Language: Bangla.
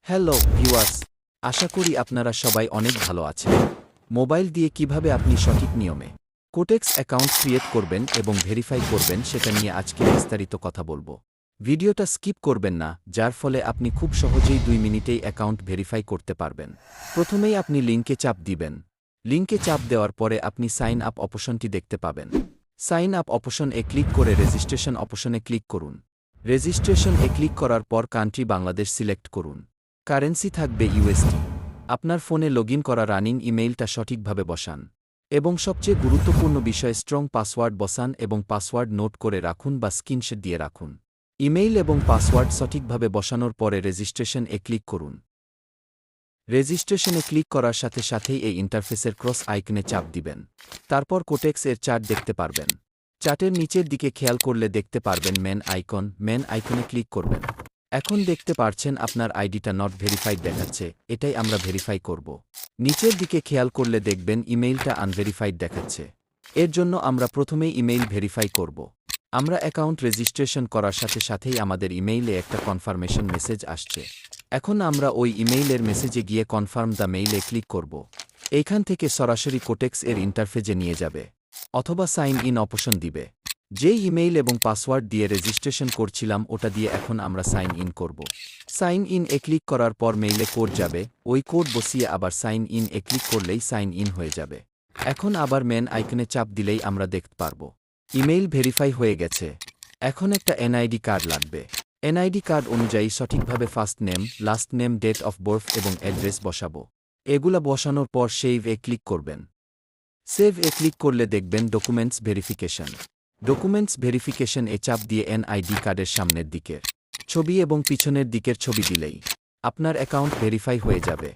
হ্যালো ভিউয়ার্স, আশা করি আপনারা সবাই অনেক ভালো আছেন। মোবাইল দিয়ে কিভাবে আপনি সঠিক নিয়মে কোটেক্স অ্যাকাউন্ট ক্রিয়েট করবেন এবং ভেরিফাই করবেন সেটা নিয়ে আজকে বিস্তারিত কথা বলবো। ভিডিওটা স্কিপ করবেন না, যার ফলে আপনি খুব সহজেই 2 মিনিটেই অ্যাকাউন্ট ভেরিফাই করতে পারবেন। প্রথমেই আপনি লিঙ্কে চাপ দিবেন। লিঙ্কে চাপ দেওয়ার পরে আপনি সাইন আপ অপশনটি দেখতে পাবেন। সাইন আপ অপশন এ ক্লিক করে রেজিস্ট্রেশন অপশনে ক্লিক করুন। রেজিস্ট্রেশন এ ক্লিক করার পর কান্ট্রি বাংলাদেশ সিলেক্ট করুন। কারেন্সি থাকবে ইউএসডি। আপনার ফোনে লগইন করা রানিং ইমেইলটা সঠিকভাবে বসান এবং সবচেয়ে গুরুত্বপূর্ণ বিষয় স্ট্রং পাসওয়ার্ড বসান এবং পাসওয়ার্ড নোট করে রাখুন বা স্ক্রিনশট দিয়ে রাখুন। ইমেইল এবং পাসওয়ার্ড সঠিকভাবে বসানোর পরে রেজিস্ট্রেশন এ ক্লিক করুন। রেজিস্ট্রেশনে ক্লিক করার সাথে সাথেই এই ইন্টারফেসের ক্রস আইকনে চাপ দিবেন। তারপর কোটেক্স এর চার্ট দেখতে পারবেন। চার্টের নিচের দিকে খেয়াল করলে দেখতে পারবেন মেন আইকনে ক্লিক করবেন। এখন দেখতে পারছেন আপনার আইডিটা নট ভেরিফাইড দেখাচ্ছে, এটাই আমরা ভেরিফাই করব। নিচের দিকে খেয়াল করলে দেখবেন ইমেইলটা আনভেরিফাইড দেখাচ্ছে। এর জন্য আমরা প্রথমেই ইমেইল ভেরিফাই করব। আমরা অ্যাকাউন্ট রেজিস্ট্রেশন করার সাথে সাথেই আমাদের ইমেইলে একটা কনফার্মেশন মেসেজ আসছে। এখন আমরা ওই ইমেইলের মেসেজে গিয়ে কনফার্ম দ্য মেইলে ক্লিক করব। এইখান থেকে সরাসরি কোটেক্স এর ইন্টারফেসে নিয়ে যাবে, অথবা সাইন ইন অপশন দিবে। যেই ইমেইল এবং পাসওয়ার্ড দিয়ে রেজিস্ট্রেশন করছিলাম ওটা দিয়ে এখন আমরা সাইন ইন করব। সাইন ইন এ ক্লিক করার পর মেইলে কোড যাবে, ওই কোড বসিয়ে আবার সাইন ইন এ ক্লিক করলেই সাইন ইন হয়ে যাবে। এখন আবার মেন আইকনে চাপ দিলেই আমরা দেখতে পারব ইমেইল ভেরিফাই হয়ে গেছে। এখন একটা এনআইডি কার্ড লাগবে। এনআইডি কার্ড অনুযায়ী সঠিকভাবে first name, last name, date of birth এবং অ্যাড্রেস বসাবো। এগুলা বসানোর পর সেভ এ ক্লিক করবেন। সেভ এ ক্লিক করলে দেখবেন ডকুমেন্টস ভেরিফিকেশন। ডকুমেন্টস ভেরিফিকেশন এ চাপ দিয়ে এনআইডি কার্ডের সামনের দিকের ছবি এবং পিছনের দিকের ছবি দিলেই আপনার অ্যাকাউন্ট ভেরিফাই হয়ে যাবে।